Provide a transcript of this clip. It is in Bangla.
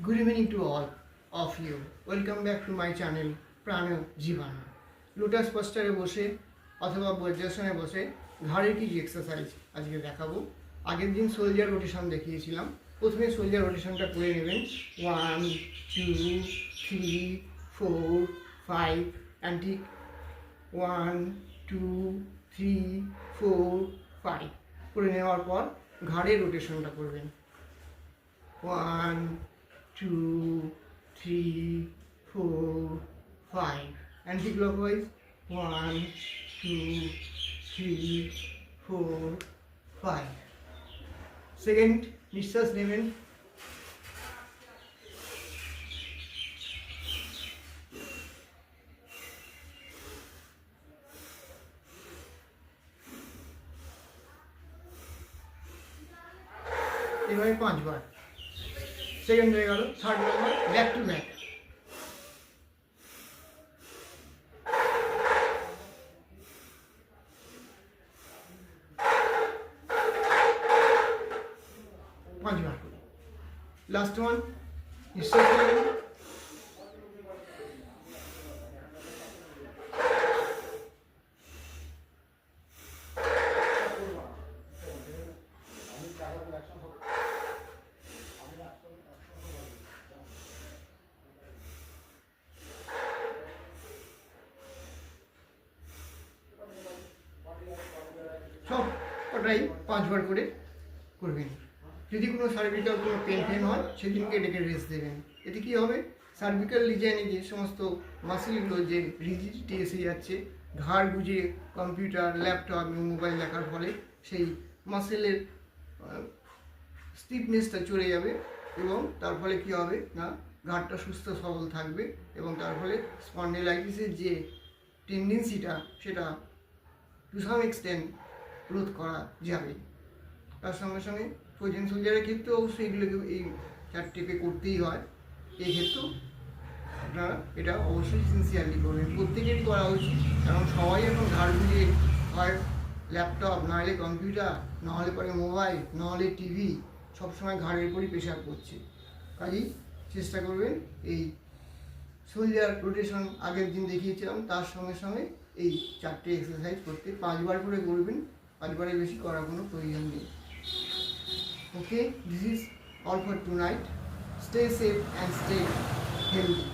Good evening to all of you. Welcome back to my channel প্রাণ জীবাণু। লোটাস পোস্টারে বসে অথবা বজ্রাসনে বসে ঘাড়ের কিছু এক্সারসাইজ আজকে দেখাবো। আগের দিন সোলজার রোটেশন দেখিয়েছিলাম। প্রথমে সোলজার রোটেশনটা করে নেবেন 1 2 3 4 5 অ্যান্ড ঠিক 1 2 3 4 5 করে নেওয়ার পর ঘাড়ের রোটেশনটা করবেন 1 2 3 4 5 anti-clockwise 1 2 3 4 5 সেকেন্ড নিঃশ্বাস নেবেন এভাবে 5 বার সেকেন্ড হয়ে গেল third number back to back পাঁচবার করে লাস্ট ওয়ান নিঃশ্বাস নেবেন সব কটাই 5 বার করে করবেন। যদি কোনো সার্ভিক্যাল কোনো পেন হয় সেদিনকে ডেকে রেস্ট দেবেন। এতে কী হবে, সার্ভিক্যাল রিজনে যে সমস্ত মাসেলগুলো যে রিজিডিটি এসে যাচ্ছে ঘাড় গুজে কম্পিউটার ল্যাপটপ এবং মোবাইল দেখার ফলে সেই মাসেলের স্টিফনেসটা চলে যাবে এবং তার ফলে কী হবে না ঘাড়টা সুস্থ সবল থাকবে এবং তার ফলে স্পন্ডিলাইটিসের যে টেন্ডেন্সিটা সেটা টু সাম এক্সটেন্ট রোধ করা যাবে। তার সঙ্গে সঙ্গে ফ্রোজেন সোলজারের ক্ষেত্রে অবশ্যই এগুলোকে এই চারটেকে করতেই হয়। এই ক্ষেত্রেও আপনারা এটা অবশ্যই সিনসিয়ারলি করবেন, প্রত্যেকেরই করা উচিত। কারণ সবাই এখন ঘাড় ঘুরিয়ে হয় ল্যাপটপ নাহলে কম্পিউটার নাহলে পরে মোবাইল নাহলে টিভি সবসময় ঘাড়ের উপরই প্রেশার করছে। কাজেই চেষ্টা করবেন এই সোলজার রোটেশন আগের দিন দেখিয়েছিলাম তার সঙ্গে সঙ্গে এই চারটে এক্সারসাইজ করতে 5 বার করে করবেন। 5 বারের বেশি করার কোনো প্রয়োজন নেই। Okay, this is all for tonight. Stay safe and stay healthy.